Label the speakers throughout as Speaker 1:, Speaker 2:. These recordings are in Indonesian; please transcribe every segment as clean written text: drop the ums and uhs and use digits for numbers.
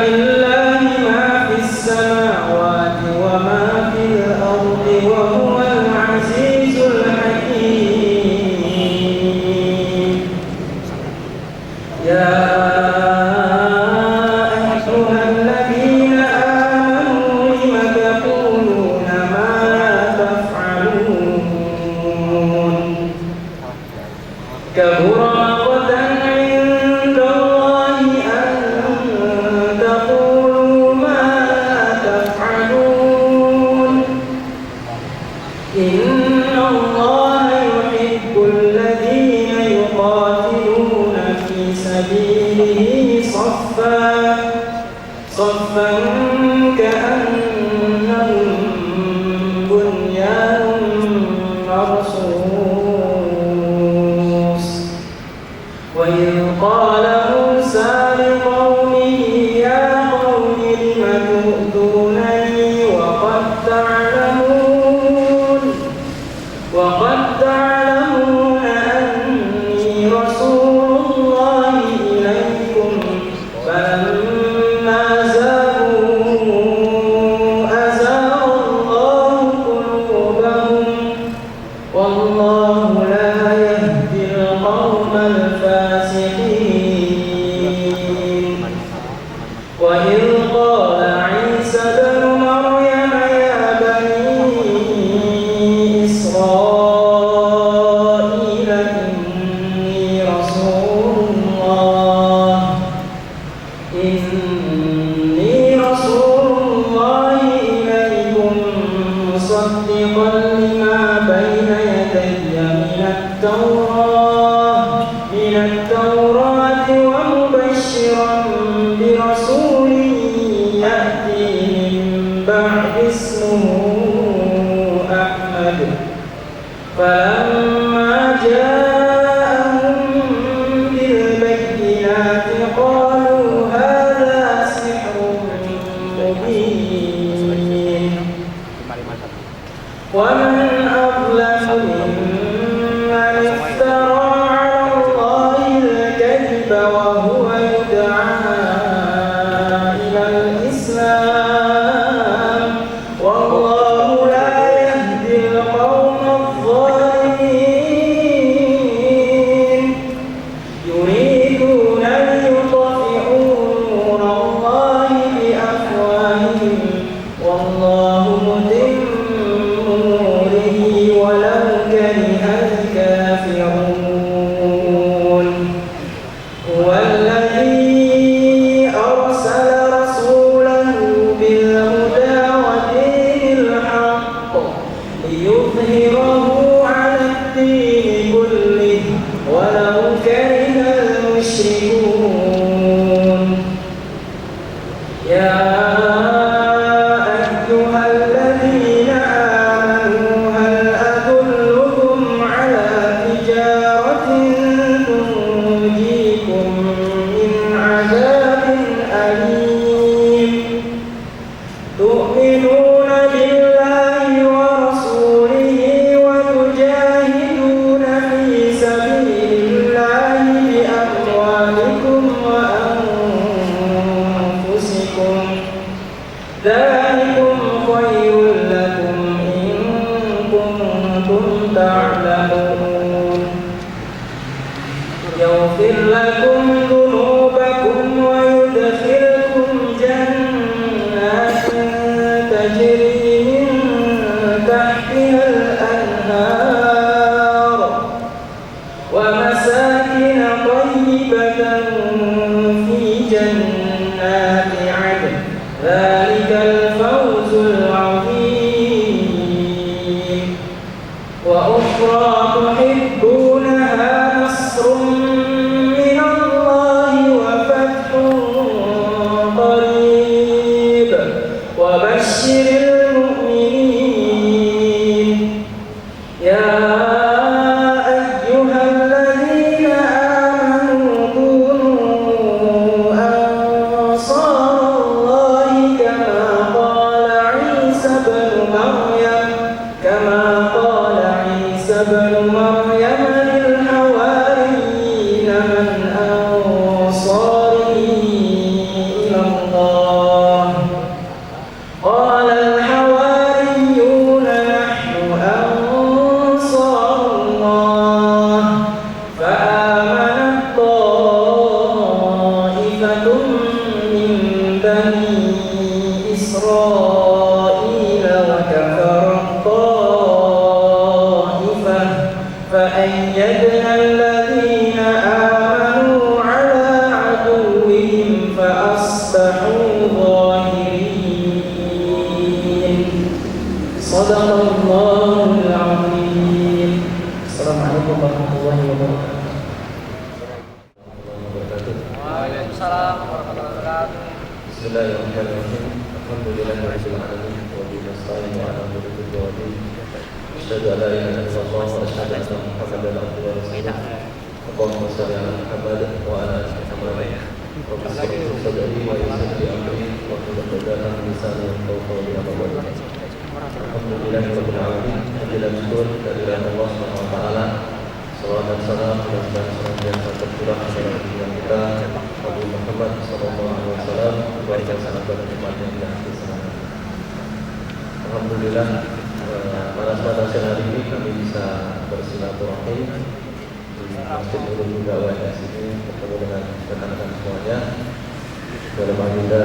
Speaker 1: لله ما في السماوات وما في الأرض وهو العزيز الحكيم. يا أيها الذين آمنوا لم تقولون ما لا تفعلون كبر مقتا عند الله أن تقولوا ما لا تفعلون إن الله يحب الذين يقاتلون في سبيله صفا كأنهم بنيان مرصوص. وإذ قال موسى لقومه يا قوم لم تؤذونني وقد تعلمون أني رسول الله إليكم فلما زاغوا أزاغ الله قلوبهم والله لا يهدي القوم الفاسقين. وإذ قال عيسى ابن مريم يا بني إسرائيل إني رسول الله إليكم مصدقا لما بين يدي من التوراة ومبشرا برسول يأتي من بعد اسمه أحمد. فلما جاءهم بالبينات قالوا هذا سحر مبين. ومن أظلم ممن افترى على الله الكذب وهو يدعى إلى الإسلام والله لا يهدي القوم الظالمين. يريدون ليطفئوا نور الله بأفواههم والله متم نوره ولو كره الكافرون. هو الذي أرسل رسوله بالهدى ودين الحق ليظهره على الدين كله ولو كره المشركون. يا أيها الذين آمنوا هل أدلكم على تجارة تنجيكم من عذاب أليم تؤمنون بالله ورسوله وتجاهدون في سبيل الله بأموالكم وأنفسكم ذلكم خير لكم إن كنتم تعلمون. يغفر لكم ذنوبكم ويدخلكم جنات تجري من تحتها الأنهار ومساكن طيبة في جنات عدن ذلك الفضل بني إسرائيل وكفر الطائفة فأيدنا الذين آمنوا على عدوهم فأصبحوا ظاهرين. صدق الله العظيم. السلام عليكم ورحمة الله وبركاته.
Speaker 2: Waalaikumsalam warahmatullahi wabarakatuh.
Speaker 3: Bismillahirrahmanirrahim. Alhamdulillahirabbil alamin wa bihi nasta'inu ala umuri dunya wa din. Asyhadu an la ilaha illallah wa asyhadu anna Muhammadan abduhu wa rasuluh. Allahumma shalli ala Muhammad wa ala ali Muhammad. Rabbi shrah li sadri wa yassir li amri wa hlul 'uqdatam min lisani yafqahu qawli. Alhamdulillahirabbil alamin. Puji syukur kehadirat Allah Subhanahu wa taala. Salawat dan salam dan senantiasa tercurah kepada junjungan kita Nabi Muhammad SAW, keluarga sahabat dan umat yang dirahmati Allah. Alhamdulillah, pada siang hari ini kami bisa bersilaturahmi di Masjid Nurul Huda UNS ini, bertemu dengan rekan-rekan semuanya dalam agenda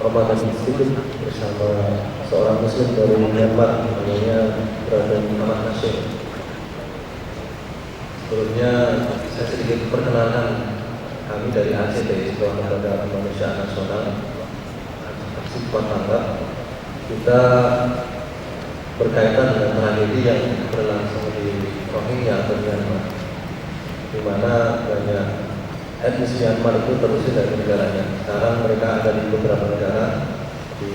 Speaker 3: Ramadan Institute bersama seorang Muslim dari Myanmar namanya Brother Muhammad Nasir. Sebelumnya saya sedikit perkenalkan kami dari ACT, Sekolah Keberadaan Manusia Nasional Aksi Kuat Tanggap. Kita berkaitan dengan tragedi yang berlangsung di Rohingya atau Myanmar, di mana banyak etnis Myanmar itu terusir dari negaranya. Sekarang mereka ada di beberapa negara, di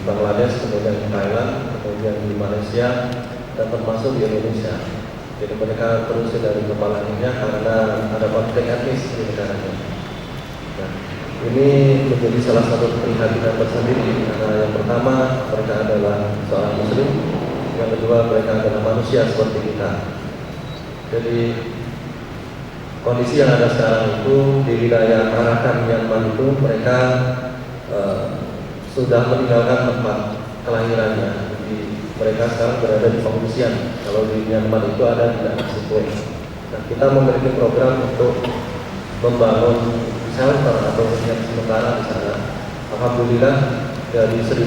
Speaker 3: Bangladesh, kemudian di Thailand, kemudian di Malaysia, dan termasuk di Indonesia. Jadi mereka terus dari kepala dunia karena ada konflik etnis di negaranya. Nah, ini menjadi salah satu keprihatinan tersendiri karena yang pertama mereka adalah seorang Muslim, yang kedua mereka adalah manusia seperti kita. Jadi kondisi yang ada sekarang itu di wilayah Arakan Myanmar itu mereka sudah meninggalkan tempat kelahirannya. Mereka sekarang berada di pengungsian. Kalau di Myanmar itu ada di daerah Sikway. Nah, kita memiliki program untuk membangun shelter atau hunian sementara di sana. Alhamdulillah dari 1000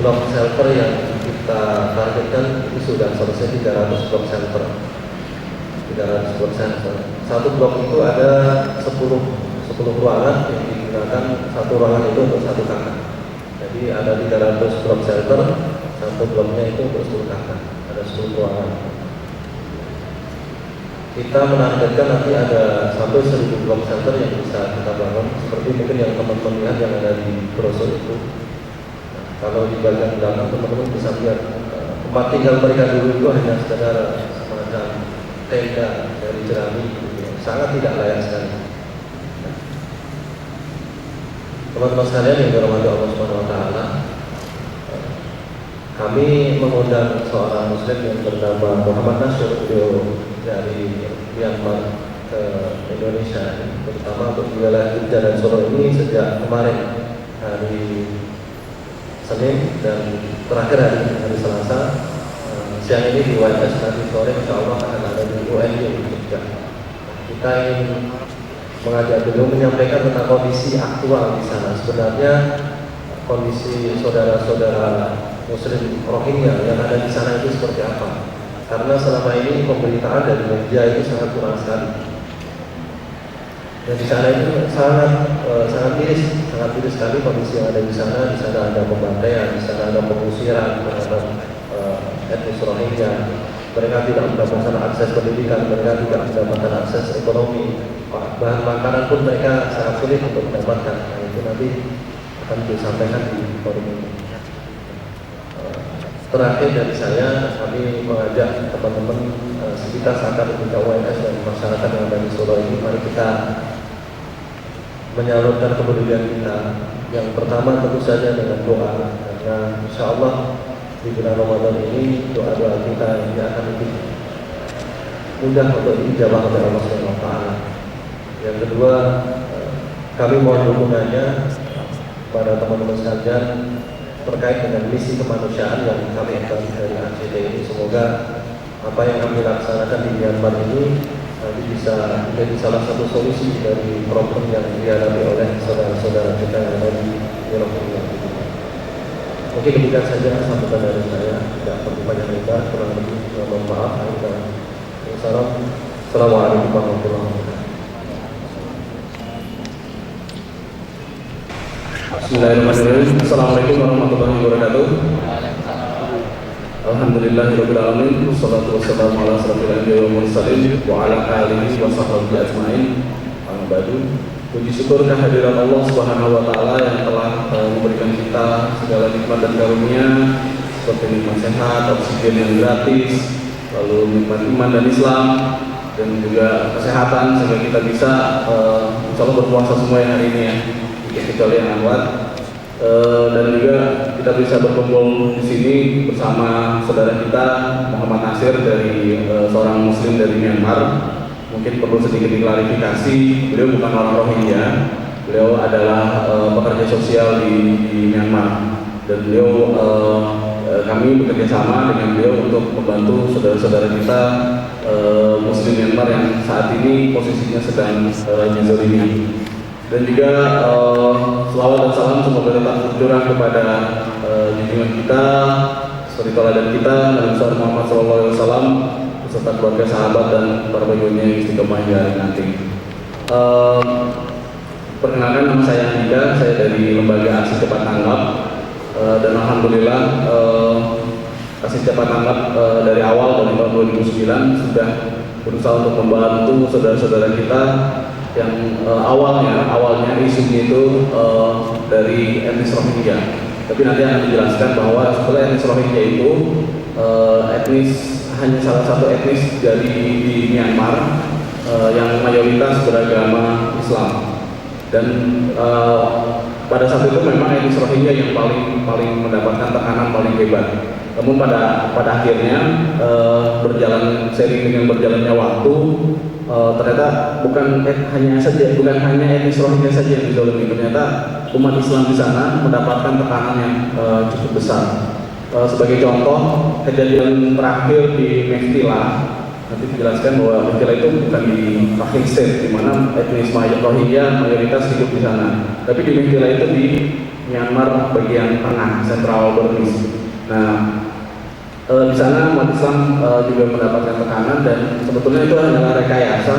Speaker 3: blok shelter yang kita targetkan ini sudah selesai 300 blok shelter. 300 blok shelter. Satu blok itu ada 10 ruangan yang digunakan, satu ruangan itu untuk satu kakak. Jadi ada 300 blok shelter. Satu bloknya itu untuk 10 kakak, ada 10 ruangan. Kita menargetkan nanti ada sampai 1000 blok shelter yang bisa kita bangun, seperti mungkin yang teman-teman lihat yang ada di brosur itu. Nah, kalau di bagian belakang teman-teman bisa lihat tempat tinggal mereka dulu itu hanya sekedar semacam tenda dari jerami, gitu. Sangat tidak layak sekali. Nah, teman-teman sekalian yang dirahmati Allah Subhanahu wa taala, kami mengundang seorang Muslim yang bernama Muhammad Nasir, beliau dari Myanmar ke Indonesia, terutama untuk wilayah Jogja dan Solo ini sejak kemarin hari Senin dan terakhir hari Selasa. Siang ini di UNS, nanti sore insya Allah akan ada di UNY di Jogja. Kita ingin mengajak beliau menyampaikan tentang kondisi aktual di sana. Sebenarnya kondisi saudara-saudara Muslim Rohingya yang ada di sana itu seperti apa? Karena selama ini pemberitaan dari media itu sangat kurang sekali. Dan di sana itu sangat miris sekali kondisi yang ada di sana. Di sana ada pembantaian, di sana ada pengusiran terhadap etnis Rohingya. Mereka tidak mendapatkan akses pendidikan, mereka tidak mendapatkan akses ekonomi. Bahan makanan pun mereka sangat sulit untuk mendapatkan. Nah, itu nanti akan disampaikan di forum ini. Terakhir dari saya, kami mengajak teman-teman sivitas akademika UNS dan masyarakat yang ada di Solo ini, mari kita menyalurkan kepedulian kita. Yang pertama tentu saja dengan doa, karena insya Allah di bulan Ramadan ini doa-doa kita ini akan lebih mudah untuk dijawab oleh Allah Subhanahu wa taala. Yang kedua, kami mohon dukungannya pada teman-teman sekalian terkait dengan misi kemanusiaan yang kami ambil dari ACT ini. Semoga apa yang kami laksanakan di Myanmar ini nanti bisa menjadi salah satu solusi dari problem yang dihadapi oleh saudara-saudara kita yang ada di Rohingya. Mungkin demikian saja sambutan dari saya, tidak perlu banyak lebar, kurang lebih mohon maaf. Assalamualaikum warahmatullahi wabarakatuh. Bismillahirrahmanirrahim. Assalamualaikum warahmatullahi wabarakatuh. Alhamdulillahirabbil alamin, wassalatu wassalamu ala asyrofil anbiya'i wal mursalin wa ala alihi wa sahbihi ajmain. Amma ba'du. Puji syukur kehadiran Allah Subhanahu wa taala yang telah memberikan kita segala nikmat dan karunia seperti nikmat sehat, oksigen yang gratis, lalu nikmat iman dan Islam, dan juga kesehatan sehingga kita bisa insyaallah berpuasa semua yang hari ini ya, kecuali yang awal. Dan juga kita bisa berkumpul di sini bersama saudara kita Muhammad Nasir dari seorang muslim dari Myanmar. Mungkin perlu sedikit diklarifikasi, beliau bukan orang Rohingya, beliau adalah pekerja sosial di Myanmar, dan beliau kami bekerja sama dengan beliau untuk membantu saudara-saudara kita muslim Myanmar yang saat ini posisinya sedang dizalimi. Dan juga selawat dan salam semoga tetap tercurah kepada junjungan kita, seperti teladan kita Nabi Muhammad SAW beserta keluarga, sahabat dan para baginda yang istiqomah di hari nanti. Perkenalkan, nama saya Andika, saya dari Lembaga Aksi Cepat Tanggap, dan alhamdulillah Aksi Cepat Tanggap dari awal dari tahun 2009 sudah berusaha untuk membantu saudara-saudara kita yang awalnya isunya itu dari etnis Rohingya. Tapi nanti akan dijelaskan bahwa setelah etnis Rohingya itu hanya salah satu etnis di Myanmar yang mayoritas beragama Islam. Dan pada saat itu memang etnis Rohingya yang paling mendapatkan tekanan paling hebat. Namun pada akhirnya seiring dengan berjalannya waktu, ternyata bukan hanya etnis Rohingya saja yang dizalimi. Ternyata umat Islam di sana mendapatkan tekanan yang cukup besar. Sebagai contoh, kejadian terakhir di Mektila, nanti dijelaskan bahwa Mektila itu bukan di Rakhine State, di mana etnis Rohingya mayoritas hidup di sana. Tapi di Mektila itu di Myanmar bagian tengah, Central Burmese. Nah, di sana umat Islam juga mendapatkan tekanan, dan sebetulnya itu adalah rekayasa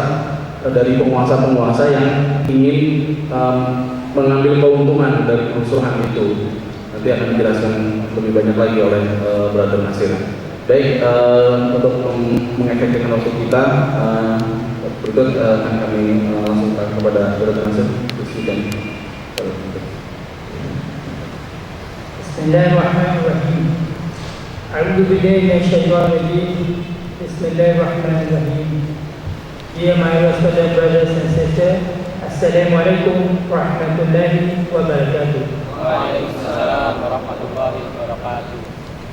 Speaker 3: dari penguasa-penguasa yang ingin mengambil keuntungan dari kerusuhan itu. Nanti akan dijelaskan lebih banyak lagi oleh Brother Nasir. Baik, untuk mengefektifkan waktu kita, berikut akan kami langsungkan kepada Brother Nasir.
Speaker 1: Bismillahirrahmanirrahim. A'udzu billahi minasyaitonir rajim. Bismillahirrahmanirrahim. Dear my respected brothers and sisters, Assalamualaikum warahmatullahi wabarakatuh.
Speaker 2: Waalaikumsalam warahmatullahi wabarakatuh.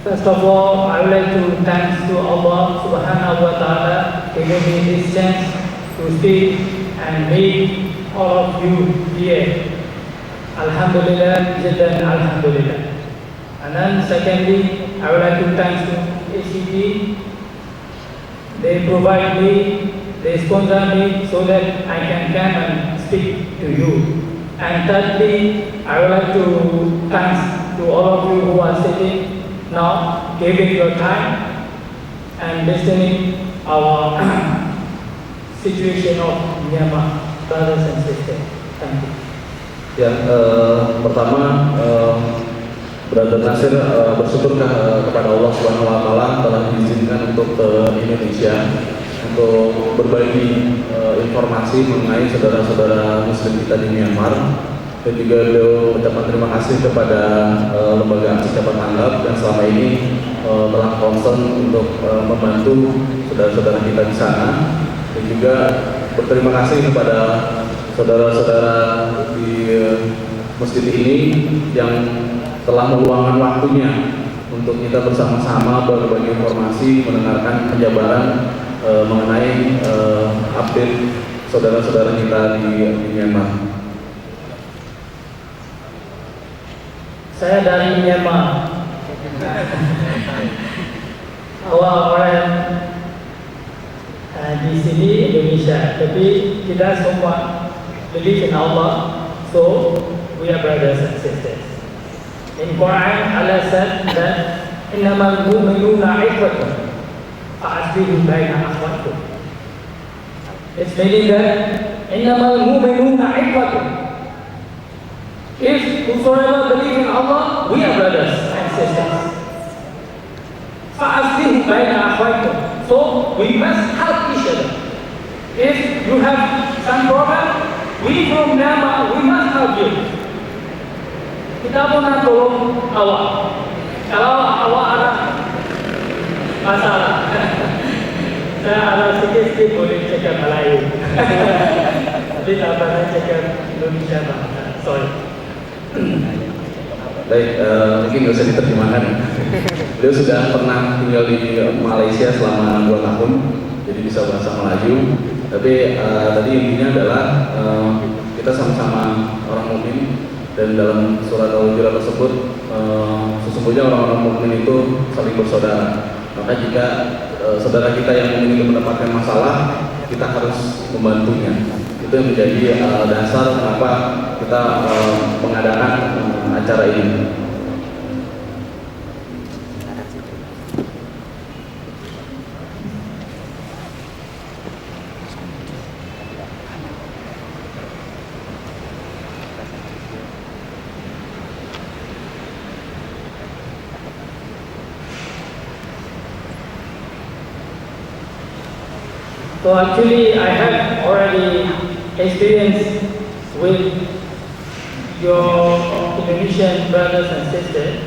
Speaker 1: First of all, I would like to thank to Allah Subhanahu wa Taala giving me this chance to speak and meet all of you here. Alhamdulillah, jiddan alhamdulillah. And then secondly, I would like to thank to ACT. They provide me, they sponsor me so that I can come and speak to you. And thirdly, I would like to thank to all of you who are sitting now, giving your time and listening our situation of Myanmar, brothers and sisters. Thank you.
Speaker 3: Ya, pertama Brother Nasir bersyukur kepada Allah Subhanahu wa taala telah diizinkan untuk ke Indonesia untuk berbagi informasi mengenai saudara-saudara muslim kita di Myanmar, dan juga beliau mengucapkan terima kasih kepada Lembaga Aksi Cepat Tanggap yang selama ini telah concern untuk membantu saudara-saudara kita di sana, dan juga berterima kasih kepada saudara-saudara di masjid ini yang telah meluangkan waktunya untuk kita bersama-sama berbagi informasi, mendengarkan penjabaran mengenai update saudara-saudara kita di Myanmar.
Speaker 1: Saya dari Myanmar. Our di sini Indonesia, tapi kita semua believe in Allah, so we are brothers and sisters. In Quran, Allah said that innamal mu'minuna ikhwatun fa'asbihu baina akhwatikum. It's meaning that innamal mu'minuna ikhwatun. If whosoever believe in Allah, we are brothers and sisters. فَأَصْلِحُ بَيْنَ أَخَوَيْكُمْ. So we must help each other. If you have some problem, we from Myanmar, we must help you. Kita pun nak tolong awak. Kalau awak ada masalah, saya ada sedikit boleh cakap Melayu. Tapi tak pernah cakap Indonesia bahasa. Sorry.
Speaker 4: Baik, mungkin nggak usah diterjemahkan. Beliau sudah pernah tinggal di Malaysia selama 2 tahun, jadi bisa bahasa Melayu. Tapi tadi intinya adalah kita sama-sama orang mukmin, dan dalam surat Al-Hijrah tersebut sesungguhnya orang-orang mukmin itu saling bersaudara. Maka jika saudara kita yang ingin mendapatkan masalah, kita harus membantunya. Itu yang menjadi dasar kenapa kita mengadakan acara ini.
Speaker 1: So actually, I have already experienced with your Indonesian brothers and sisters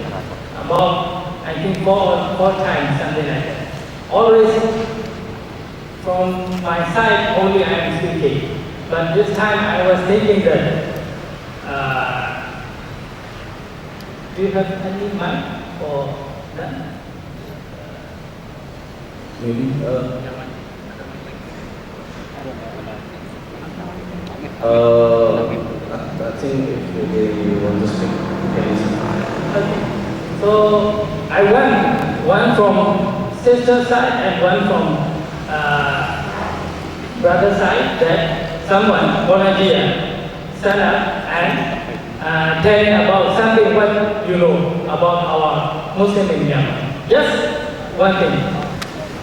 Speaker 1: about, I think, four times, something like that. Always from my side only I am speaking, but this time I was thinking that, do you have any mic for that?
Speaker 4: Maybe, I think if they want to speak, can listen.
Speaker 1: Okay. So I went one from sister side and one from brother side, that someone volunteer stand up and tell about something what you know about our Muslim in Myanmar. Just one thing.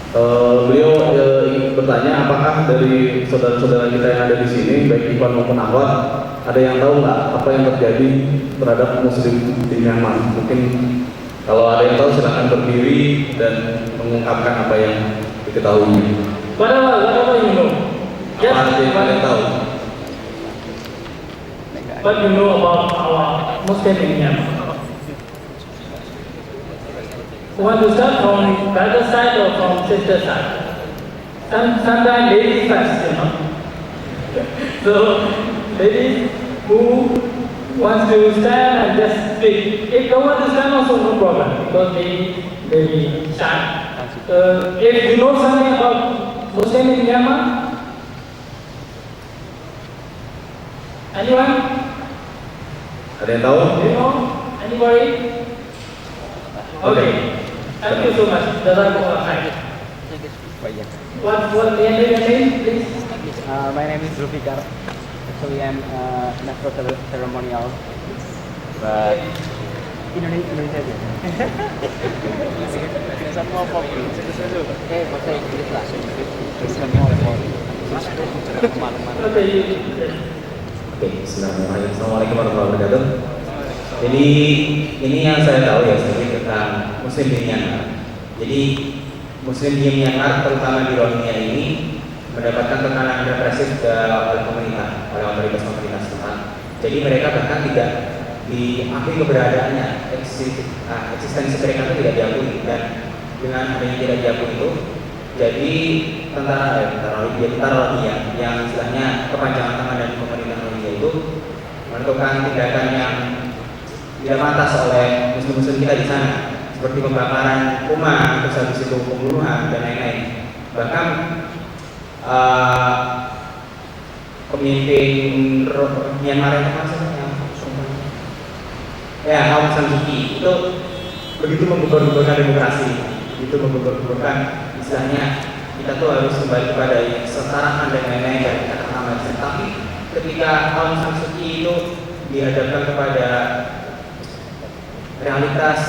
Speaker 4: Beliau ingin bertanya apakah dari saudara-saudara kita yang ada di sini, baik Ikhwan maupun Akhwat, ada yang tahu nggak apa yang terjadi terhadap Muslim di Myanmar? Mungkin kalau ada yang tahu silakan berdiri dan mengungkapkan apa yang diketahui.
Speaker 1: Whatever you know. Just
Speaker 4: Apa yang kalian tahu?
Speaker 1: what you know about our Muslim in Myanmar. You want to start from brother side or from sister side? Sometimes ladies first, you know. So ladies who wants to stand and just speak. If no one to stand also no problem, because they be shy. If you know something about Muslim in Myanmar, anyone?
Speaker 4: Ada yang tahu?
Speaker 1: Do you know? Anybody? Okay. Thank you so much. Jazakumullah khair. What your name, please?
Speaker 2: My name is Zulfikar. Actually, I'm natural ceremonial, but Indonesia. Semua kopi. Bahasa Inggris lah. Semua kopi.
Speaker 1: Okay.
Speaker 3: Oke, Bismillahirrahmanirrahim. Assalamualaikum warahmatullahi wabarakatuh. Jadi ini yang saya tahu ya sedikit tentang Muslim di Myanmar. Jadi Muslim di Myanmar terutama di Rohingya ini mendapatkan tekanan represif oleh pemerintah, oleh otoritas pemerintah setempat. Jadi mereka bahkan tidak diakui keberadaannya, eksistensi mereka itu tidak diakui, dan dengan adanya tidak diakui itu, jadi tentara Rohingya yang istilahnya kepanjangan tangan dari pemerintah Rohingya itu menentukan tindakan yang tidak pantas oleh muslim-muslim kita di sana, seperti pembakaran rumah, terus habis itu pembunuhan dan lain-lain. Bahkan pemimpin Myanmar yang Aung San Suu Kyi itu begitu menggugurkan demokrasi, begitu menggugurkan istilahnya
Speaker 5: kita tuh harus kembali kepada yang kesetaraan dan lain-lain dari kata-kata Marxis. Tapi ketika Aung San Suu Kyi itu dihadapkan kepada realitas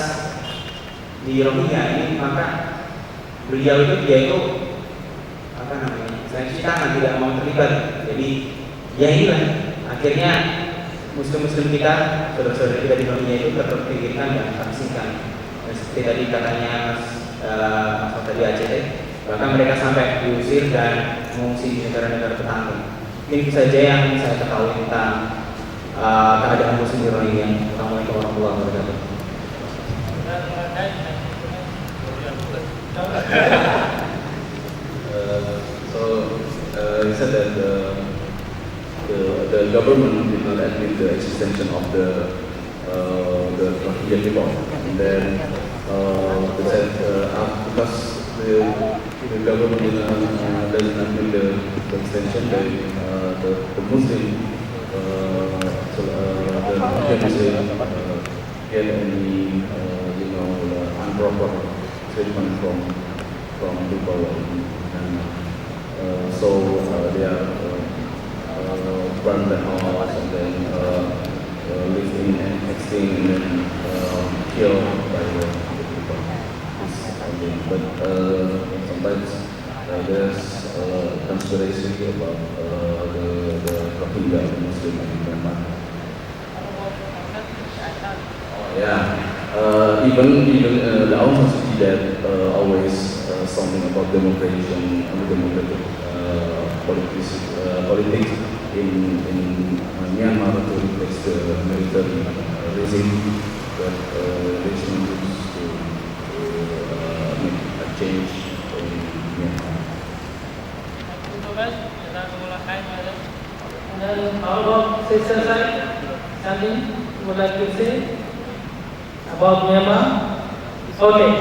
Speaker 5: di Rohingya ini, maka beliau itu dia itu apa namanya, saya cuci tangan, tidak mau terlibat. Jadi ya inilah akhirnya muslim-muslim kita, saudara-saudara kita di Rohingya itu terpinggirkan dan tersingkirkan. Dan seperti tadi katanya Mas tadi ACT, bahkan mereka sampai diusir dan mengungsi di negara-negara tetangga. Mungkin itu saja yang saya ketahui tentang keadaan muslim di Rohingya. Assalamualaikum warahmatullahi wabarakatuh.
Speaker 4: He said that the government did not admit the existence of the Rohingya people, and then they said because the government doesn't admit the extension, the Muslim the Rohingya Muslim get any improper treatment from people in Myanmar. So they are burn the house and then live in and extinct and then killed by the people. But sometimes there's conspiracy about the Rohingya Muslim in Myanmar. Even the Aung San Suu Kyi that always something about democratic politics in Myanmar to replace the military regime that they should use to make a change in Myanmar.
Speaker 1: And then how about sister side? Something you would like to say about Myanmar? Okay,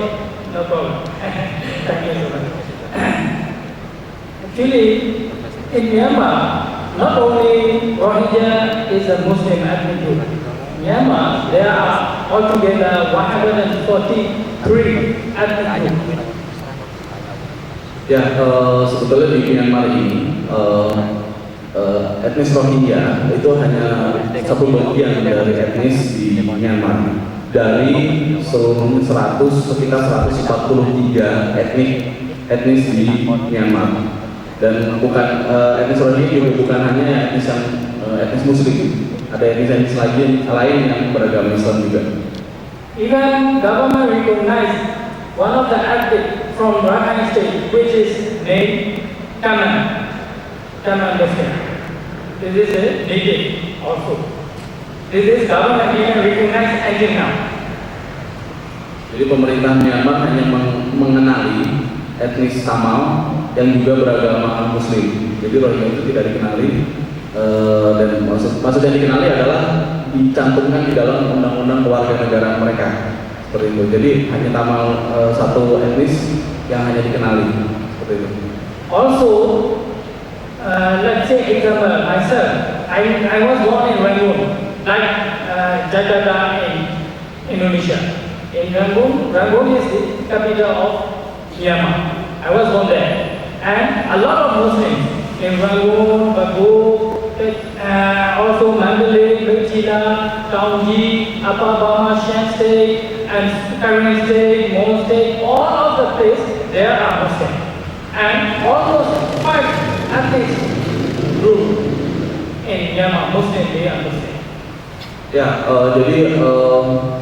Speaker 1: no problem. Thank you so much. Actually, in Myanmar, not only Rohingya is a Muslim ethnic group. Myanmar, there are altogether 143 ethnic groups.
Speaker 4: Ya, sebetulnya di Myanmar ini etnis Rohingya itu hanya satu bagian dari etnis di Myanmar. Dari seluruh sekitar 143 etnis di Myanmar. Dan bukan etnis Rohingya juga bukan hanya etnis yang etnis Muslim, ada etnis lain yang beragama Islam juga.
Speaker 1: Even government recognized one of the ethnic from Rakhine State, which is named Kaman Muslim. This is a native also. This is government even recognized until now.
Speaker 4: Jadi pemerintah Myanmar hanya mengenali etnis Tamil yang juga beragama Muslim. Jadi Rohingya itu tidak dikenali, dan maksud yang dikenali adalah dicantumkan di dalam undang-undang kewarganegaraan mereka. Seperti itu. Jadi hanya Tamil satu etnis yang hanya dikenali. Seperti itu.
Speaker 1: Also, let's say example myself. I was born in Rangoon, like Jakarta in Indonesia. In Rangoon is the capital of Myanmar. I was born there, and a lot of Muslims in Rangoon, Bagu, also Mandalay, Bechila, Taunji, Upper Burma, Shan State, and Karen State, Mon State, all of the places there are Muslims, and almost 5 ethnic groups in Myanmar, Muslim, they are Muslim.
Speaker 4: Ya, jadi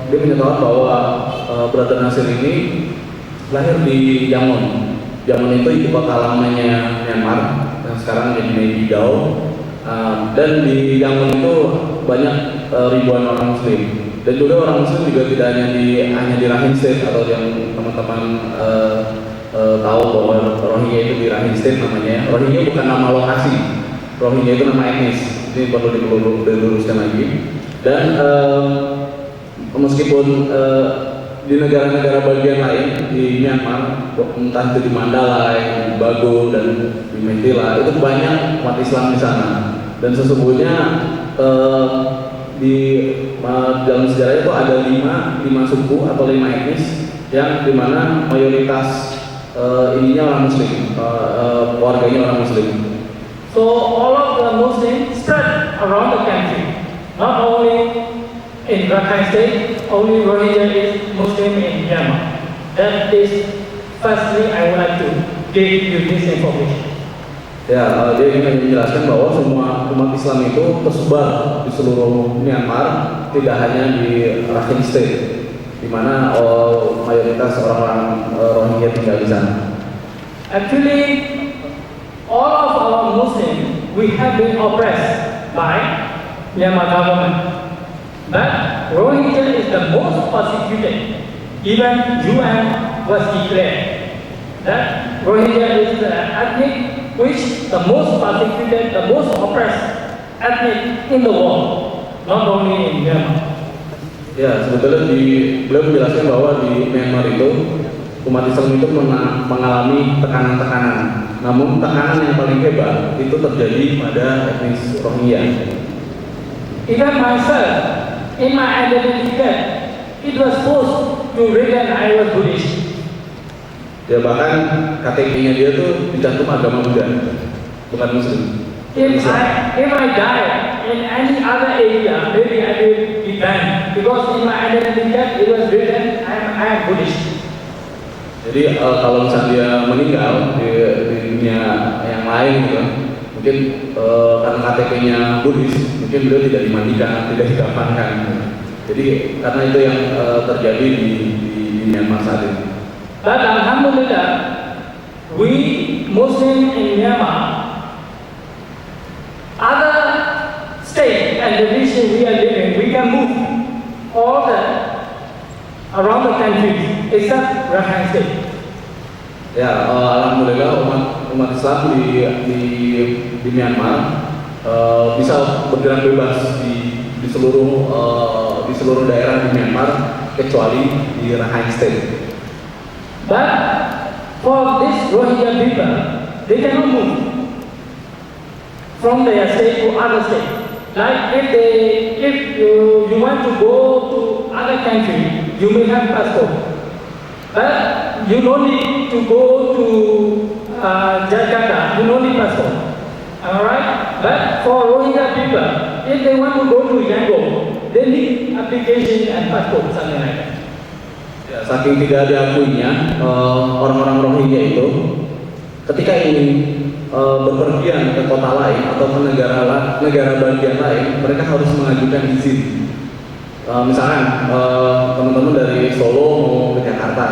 Speaker 4: dia menyatakan bahwa Brother Nasir ini lahir di Yangon. Yangon itu ibu kota lamanya Myanmar, yang sekarang jadi Naypyidaw. Dan di Yangon itu banyak ribuan orang Muslim. Dan juga orang Muslim juga tidak hanya di Rakhine State, atau yang teman-teman tahu bahwa Rohingya itu di Rakhine State namanya. Rohingya bukan nama lokasi, Rohingya itu nama etnis. Ini perlu diluruskan lagi. Dan meskipun di negara-negara bagian lain di Myanmar, entah itu di Mandalay, di Bago, dan di Mentila, itu banyak umat Islam di sana. Dan sesungguhnya di dalam sejarah itu ada 5 suku atau 5 etnis yang dimana mayoritas ininya orang Muslim, keluarganya orang Muslim.
Speaker 1: So all of the Muslims spread around the country, not only in Rakhine State, only Rohingya is Muslim in Myanmar. That is, firstly, I would like to give you this information.
Speaker 4: Ya, dia ingin menjelaskan bahwa semua umat Islam itu tersebar di seluruh Myanmar, tidak hanya di Rakhine State, di mana mayoritas orang-orang Rohingya tinggal di sana.
Speaker 1: Actually, all of our Muslims, we have been oppressed by Myanmar government. But Rohingya is the most persecuted. Even UN was declared that Rohingya is the ethnic which the most persecuted, the most oppressed ethnic in the world, not only in Myanmar.
Speaker 4: Ya, sebetulnya beliau menjelaskan bahwa di Myanmar itu umat Islam itu mengalami tekanan-tekanan. Namun tekanan yang paling hebat itu terjadi pada etnis Rohingya.
Speaker 1: Even myself, in my identity card, it was forced to written I was Buddhist.
Speaker 4: Ya, bahkan KTP-nya dia tuh dicantum agama Buddha, bukan Muslim.
Speaker 1: If I die in any other area, maybe I will be banned because in my identity card it was written I am Buddhist.
Speaker 4: Jadi kalau misalnya dia meninggal di dunia yang lain gitu, mungkin karena KTP-nya Buddhis, mungkin beliau tidak dimandikan, tidak dikafankan. Jadi karena itu yang terjadi di Myanmar saat ini.
Speaker 1: But Alhamdulillah, we Muslim in Myanmar, other state and the region we are living, we can move all the around the country except Rakhine State.
Speaker 4: Ya, alhamdulillah umat Islam di Myanmar bisa bergerak bebas di seluruh daerah di Myanmar kecuali di Rakhine State.
Speaker 1: But for this Rohingya people, they cannot move from their state to other state. Like if you want to go to other country, you may have passport, but you don't need to go to Jakarta. You don't need passport. Alright? But for Rohingya people, if they want to go to Yangon, they need application and passport, something like that.
Speaker 4: Ya, saking tidak diakuinya orang-orang Rohingya itu, ketika ingin berpergian ke kota lain atau ke negara bagian lain, mereka harus mengajukan izin. Misalkan teman-teman dari Solo mau ke Jakarta,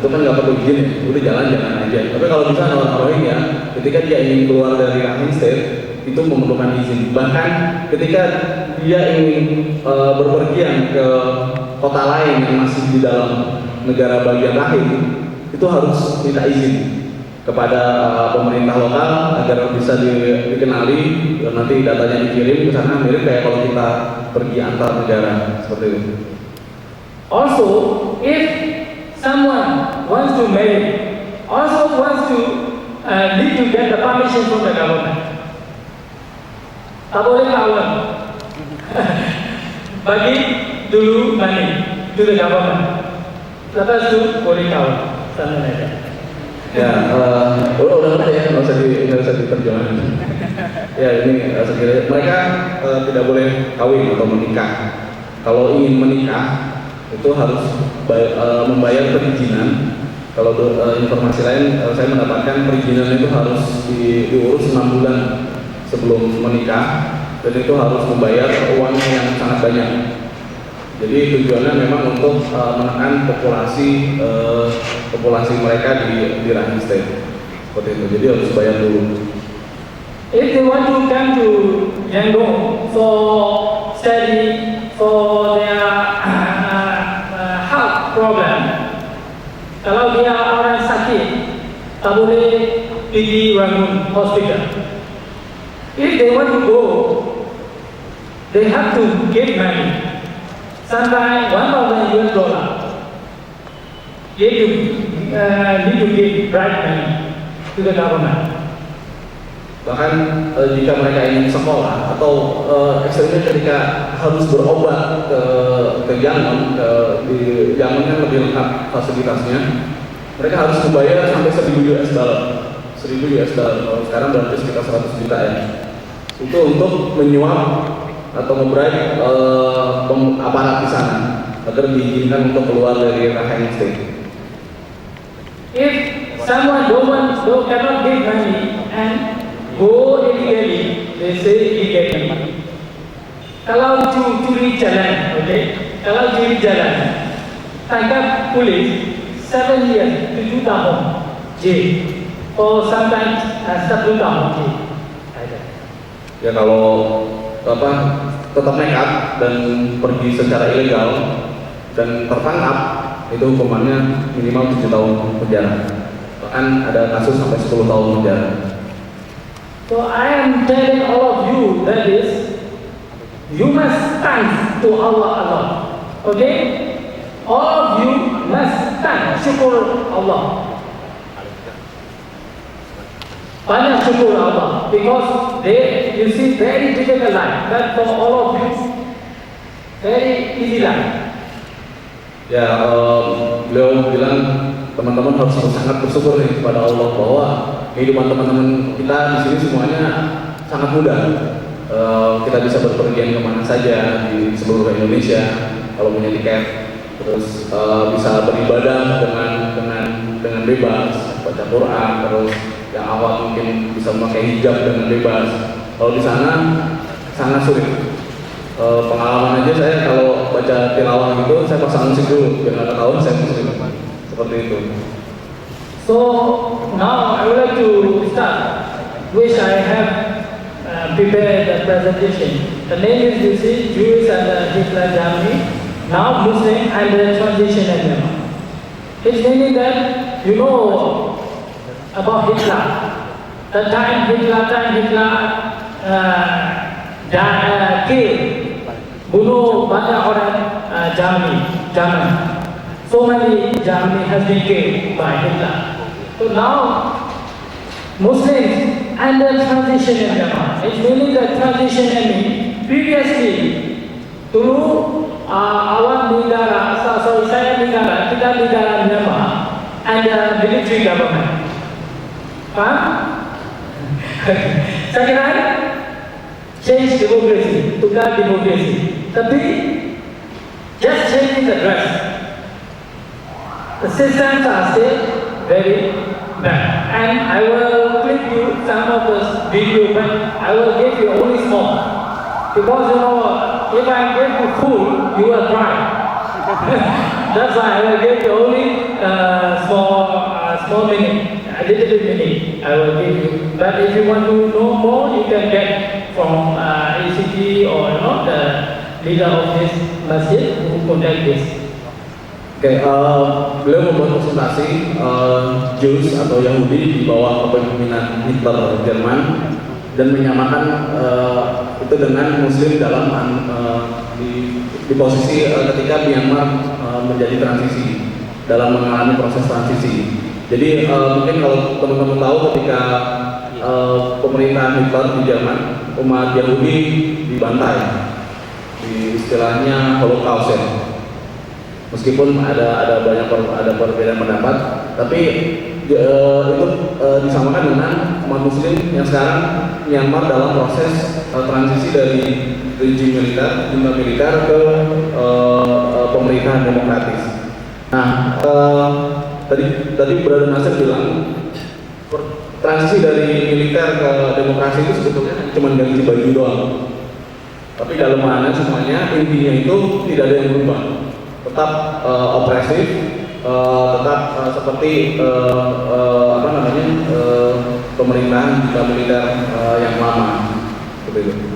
Speaker 4: itu kan nggak perlu izin ya, udah jalan-jalan aja. Tapi kalau misalnya orang Rohingya, ketika dia ingin keluar dari Rakhine State, itu memerlukan izin. Bahkan ketika dia ingin berpergian ke kota lain yang masih di dalam negara bagian Rakhine, itu harus minta izin kepada pemerintah lokal agar bisa dikenali, nanti datanya dikirim ke sana, mirip kayak kalau kita pergi antar negara seperti itu.
Speaker 1: Also, if someone wants to marry, also wants to need to get the permission from the government. Tak boleh kawan. Bagi dulu money to the government. Lepas itu boleh kawan. Sama aja.
Speaker 4: Ya, udah ngerti ya, nggak usah diterjemahkan. Ya, ini sekiranya mereka tidak boleh kawin atau menikah. Kalau ingin menikah itu harus membayar perizinan. Kalau informasi lain, saya mendapatkan perizinan itu harus diurus 6 bulan sebelum menikah, dan itu harus membayar uang yang sangat banyak. Jadi tujuannya memang untuk menekan populasi mereka di Rakhine State, seperti itu. Jadi harus bayar dulu.
Speaker 1: If they want to come to Yangon for study for their health problem, kalau dia orang sakit, tak boleh pergi Rangoon Hospital. If they want to go, they have to give money. Sampai $1,000 US. They need to give bribe money to the government.
Speaker 4: Bahkan jika mereka ingin sekolah atau ekstrimnya ketika harus berobat ke Yangon, di Yangon kan lebih lengkap fasilitasnya, mereka harus membayar sampai 1.000 US dollar. 1.000 US dollar, kalau sekarang berarti sekitar 100 juta ya. Itu untuk menyuap atau nge-bribe aparat di sana agar diizinkan untuk keluar dari Rakhine State.
Speaker 1: If someone cannot give money and go illegally, they say illegally. Kalau curi jalan, okay? Kalau curi jalan, tangkap polis 7 years, 7 tahun jail, or sometimes 1 tahun jail.
Speaker 4: Ya kalau tetap nekat dan pergi secara ilegal dan tertangkap, itu hukumannya minimal 7 tahun penjara. Bahkan ada kasus sampai 10 tahun penjara.
Speaker 1: So I am telling all of you that is, you must thank to Allah alone. Okay? All of you must thank, syukur Allah. Banyak syukur Allah, because you see very difficult life, but for all of you, very easy life.
Speaker 4: Ya, beliau bilang teman-teman harus sangat bersyukur nih kepada Allah bahwa kehidupan teman-teman kita di sini semuanya sangat mudah. Kita bisa berpergian kemana saja di seluruh Indonesia kalau punya tiket, terus bisa beribadah dengan bebas, baca Quran, terus yang awal mungkin bisa memakai hijab dengan bebas. Kalau di sana sangat sulit. Pengalaman aja saya kalau baca tilawah gitu, saya pasang musik dulu biar nggak ketahuan saya musik seperti itu.
Speaker 1: So now I would like to start, which I have prepared the presentation. The name is, you see, Jewish and Hitler Germany, now Muslim and the transition in Myanmar. It's meaning that you know about Hitler. The time Hitler killed, bunuh banyak orang German. So many Germany has been killed by Hitler. So now Muslims and the transition in Myanmar. It's meaning the transition in previously dulu awal negara, kita negara Myanmar and the military government. Paham? Sekarang change democracy, tukar demokrasi. Tapi just changing the dress. The systems are still very bad. And I will clip you some of the video, but I will give you only small. Because you know, if I give you full, you will cry. That's why I will give you only small minute. A little bit minute I will give you. But if you want to know more, you can get from ACT or the leader of this masjid who conduct this.
Speaker 4: Oke, beliau membuat presentasi Jews atau Yahudi di bawah kepemimpinan Hitler Jerman dan menyamakan itu dengan Muslim dalam di posisi ketika Myanmar menjadi transisi, dalam mengalami proses transisi. Jadi mungkin kalau teman-teman tahu ketika pemerintahan Hitler di Jerman, umat Yahudi dibantai, di istilahnya Holocaust ya. Meskipun ada perbedaan pendapat, tapi itu disamakan dengan umat Muslim yang sekarang Myanmar dalam proses transisi dari rejim militer ke pemerintahan demokratis. Nah, tadi Brother Nasir bilang transisi dari militer ke demokrasi itu sebetulnya cuma ganti baju doang. Tapi dalam mana semuanya intinya itu tidak ada yang berubah. Tetap opresif, tetap seperti pemerintahan militer yang lama, seperti itu.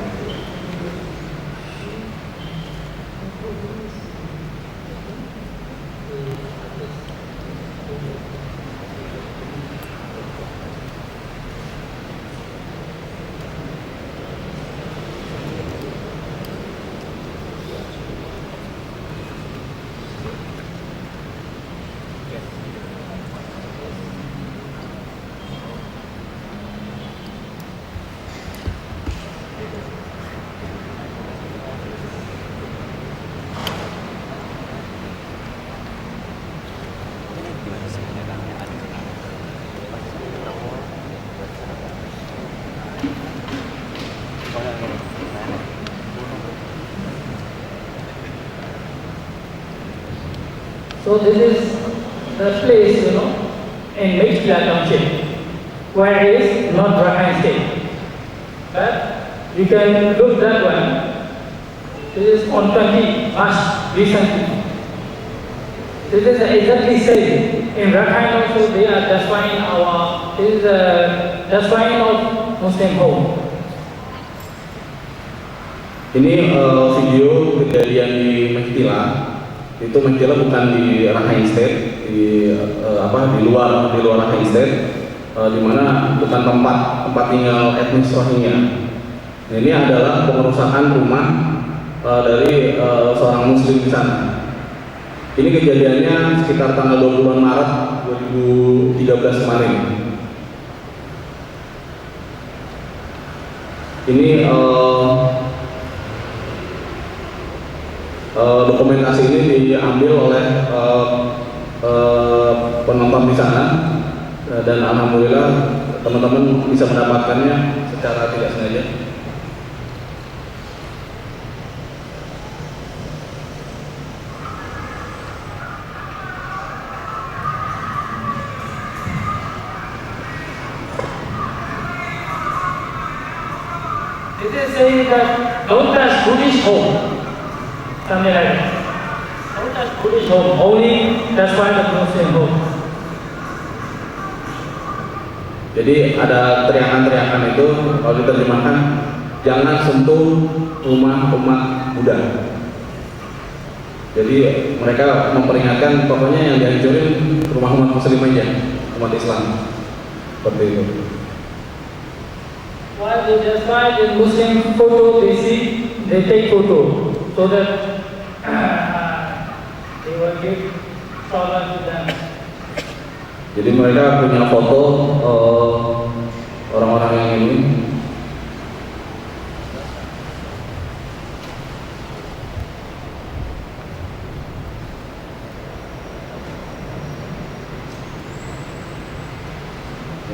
Speaker 1: So this is the place, in Mekila Township, where is not Rakhine State. But you can look that one. This is on 20 March recently. This is exactly same. In Rakhine also they are destroying this is destroying of Muslim home.
Speaker 4: Ini video kejadian di Mekila. Itu Mekila bukan di Rakhine State, di luar Rakhine State, di mana bukan tempat tinggal etnis Rohingya. Ini adalah pengerusakan rumah dari seorang Muslim di sana. Ini kejadiannya sekitar tanggal 20 Maret 2013 kemarin. Ini dokumentasi ini diambil oleh penonton di sana, dan alhamdulillah teman-teman bisa mendapatkannya secara tidak sengaja.
Speaker 1: It is saying that don't touch Buddhist home, something like that. Don't touch Buddhist home, only that's why the Muslim home.
Speaker 4: Jadi ada teriakan-teriakan itu, kalau diterjemahkan, jangan sentuh rumah umat Buddha. Jadi mereka memperingatkan, pokoknya yang dihancurin rumah umat Muslim aja, umat Islam, seperti itu.
Speaker 1: While they destroy the Muslim photo, they take photo so that they will give salat to them.
Speaker 4: Jadi mereka punya foto orang-orang yang ini.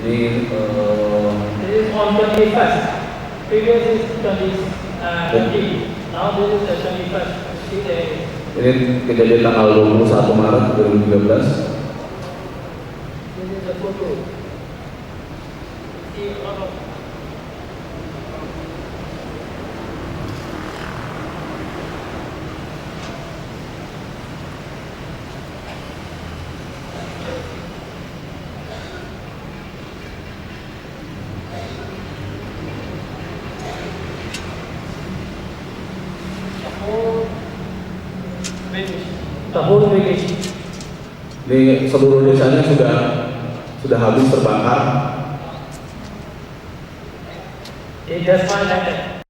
Speaker 4: Ini
Speaker 1: This is on 21st. Previous is 20. Now this is the 21st. See there.
Speaker 4: Ini kejadian tanggal 21 Maret 2013.
Speaker 1: This is the photo. See a lot of. The whole village.
Speaker 4: Ini seluruh desanya sudah habis terbakar.
Speaker 1: It just find like that.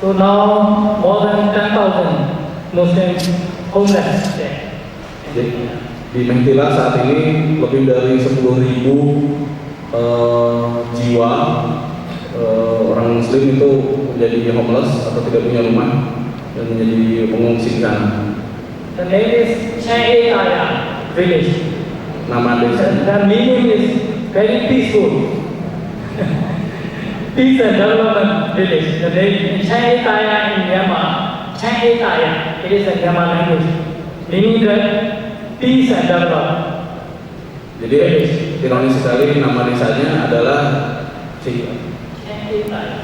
Speaker 1: So now more than 10,000 Muslims homeless there.
Speaker 4: Di Mekila saat ini lebih dari 10.000 jiwa orang Muslim itu menjadi homeless atau tidak punya rumah dan menjadi pengungsi di sana.
Speaker 1: The name is Chaitaya village.
Speaker 4: Nama desa.
Speaker 1: The meaning is very peaceful. Peace and development village. The name Chaitaya in Myanmar. Chaitaya. It is a Myanmar language. Meaning that peace and development.
Speaker 4: Jadi ironis sekali nama desanya adalah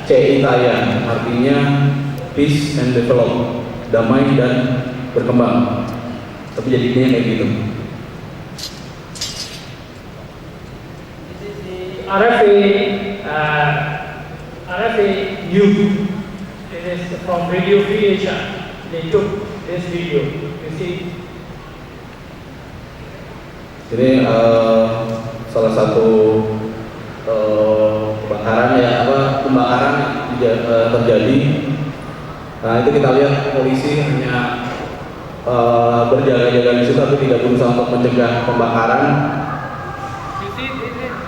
Speaker 4: Chaitaya, artinya peace and develop, damai dan berkembang. Tapi jadinya kayak gitu.
Speaker 1: This is the RFA News. It is from Radio Free Asia. They took this video. You see.
Speaker 4: Ini salah satu pembakaran terjadi. Nah itu kita lihat polisi hanya berjaga-jaga di situ tapi tidak berusaha untuk mencegah pembakaran.
Speaker 1: You see,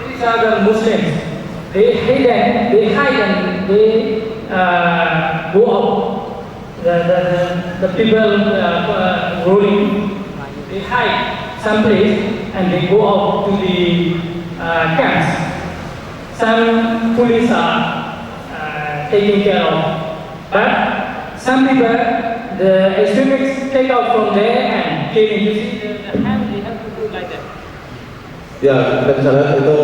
Speaker 1: these are the Muslims. They hide and they go out. The people ruling, they hide someplace and they go out to the camps. Some police are taking care of, but some people, the extremists take out from there and kill him. You see, the hand they have to do like that.
Speaker 4: Ya, kita bisa lihat itu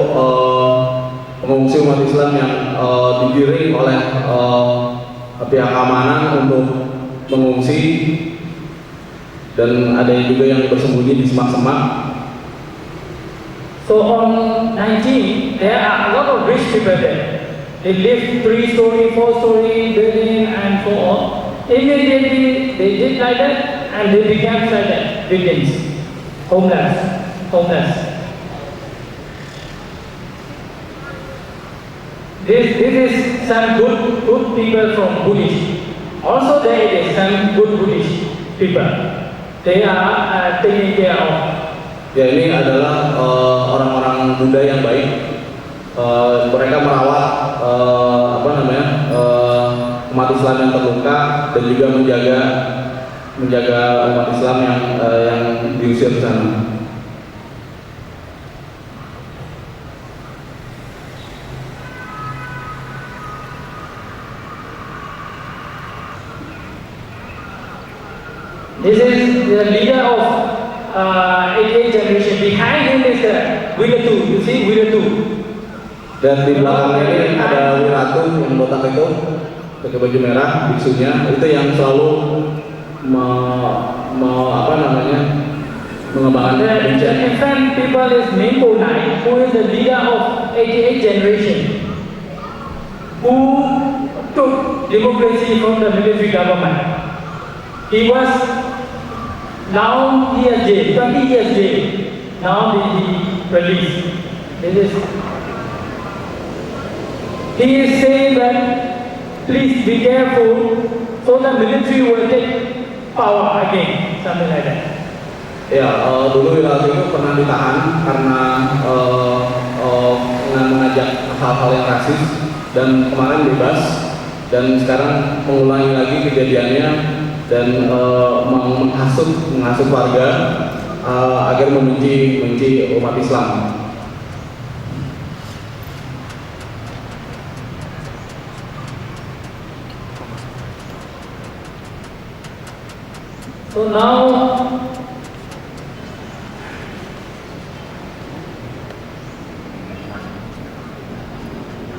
Speaker 4: pengungsi umat Islam yang digiring oleh pihak keamanan untuk mengungsi, dan ada juga yang bersembunyi di semak-semak.
Speaker 1: So on 19, there are a lot of rich people there. They live 3-story, 4-story building and so on. Immediately they did like that and they became like that, buildings, homeless. This is some good people from Buddhist. Also there is some good Buddhist people. They are taking care of.
Speaker 4: Ya, ini adalah orang-orang Buddha yang baik. Mereka merawat umat Islam yang terluka dan juga menjaga umat Islam yang diusir ke sana.
Speaker 1: This is the leader of 88 generation. Behind him is the Wiratu. You see Wiratu.
Speaker 4: Dan di belakangnya ini ada Wiratu yang botak itu, pakai baju merah, biksunya. Itu yang selalu mengembangkan
Speaker 1: The infant people is Nimbo Nai, who is the leader of 88 generation, who took democracy from the military government. He was now he is jail, 20 years jail. Now he released. He is saying that please be careful, so the military will take power again, something like that.
Speaker 4: Ya, dulu Wiratu itu pernah ditahan karena mengajak hal-hal yang rasis, dan kemarin bebas, dan sekarang mengulangi lagi kejadiannya dan menghasut warga agar membenci umat Islam.
Speaker 1: So now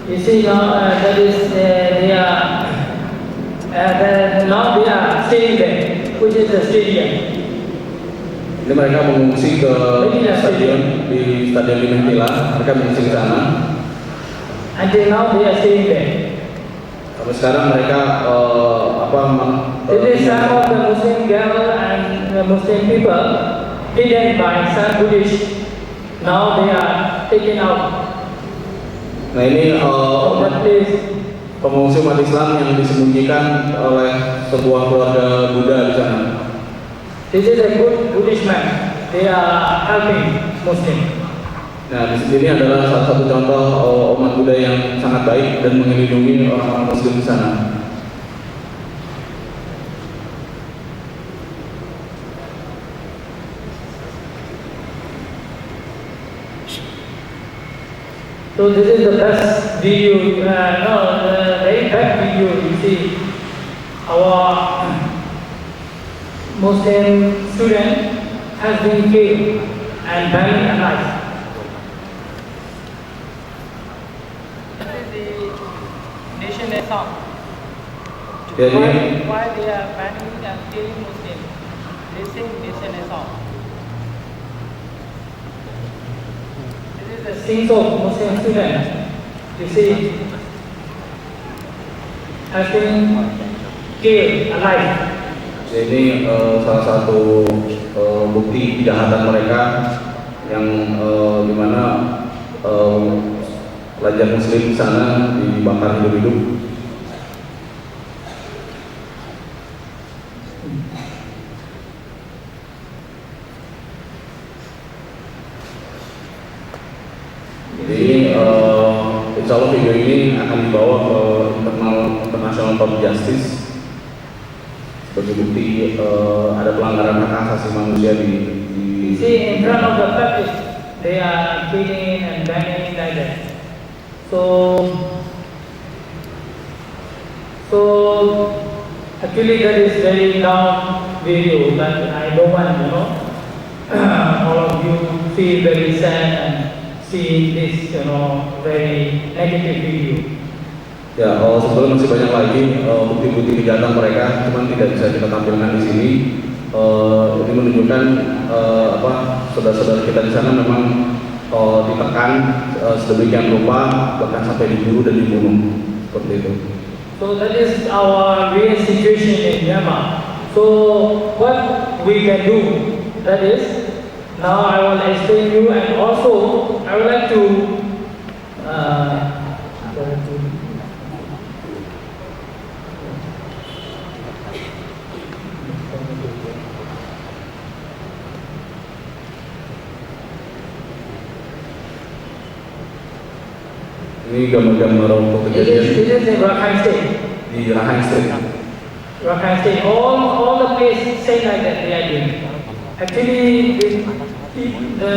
Speaker 1: you see now that is now they are staying there, which is the stadium.
Speaker 4: Ini mereka mengungsi ke stadion di Stadion Limentila, mereka mengungsi ke sana.
Speaker 1: Until now they are staying there.
Speaker 4: Sampai sekarang mereka
Speaker 1: This is some of the Muslim girl and the Muslim people hidden by some Buddhist. Now they are taken out.
Speaker 4: Nah, ini
Speaker 1: From that place.
Speaker 4: pengungsi umat Islam yang disembunyikan oleh sebuah keluarga Buddha di sana.
Speaker 1: This is a good Buddhist man. They are helping Muslim.
Speaker 4: Nah, di sini adalah salah satu contoh umat Buddha yang sangat baik dan melindungi orang-orang Muslim di sana.
Speaker 1: So this is the best video. The very best video. You see, our Muslim student has been killed and burned alive. This is the national song.
Speaker 4: Jadi,
Speaker 1: Why they are banning and killing Muslims? They sing national song. The scenes of Muslim students, you see, has been killed alive.
Speaker 4: ini salah satu bukti kejahatan mereka yang dimana pelajar Muslim di sana dibakar hidup-hidup. Jadi insya Allah video ini akan dibawa ke International Court of Justice sebagai bukti ada pelanggaran hak asasi manusia di
Speaker 1: You see, in front of the public, they are killing and banning like that. So Actually, that is very down video, but I don't want, all of you feel very sad and see this, very negative video.
Speaker 4: Ya, sebetulnya masih banyak lagi bukti-bukti kejahatan mereka, cuman tidak bisa kita tampilkan di sini. Ini menunjukkan saudara-saudara kita di sana memang ditekan sedemikian rupa, bahkan sampai diburu dan dibunuh seperti itu.
Speaker 1: So that is our real situation in Myanmar. So what we can do, that is, now I will explain you, and also I would like to
Speaker 4: Ini gambar-gambar waktu
Speaker 1: It
Speaker 4: kejadian
Speaker 1: is in Rakhine State.
Speaker 4: di Rakhine State.
Speaker 1: Rakhine State, all the places say like that they are doing. Actually, the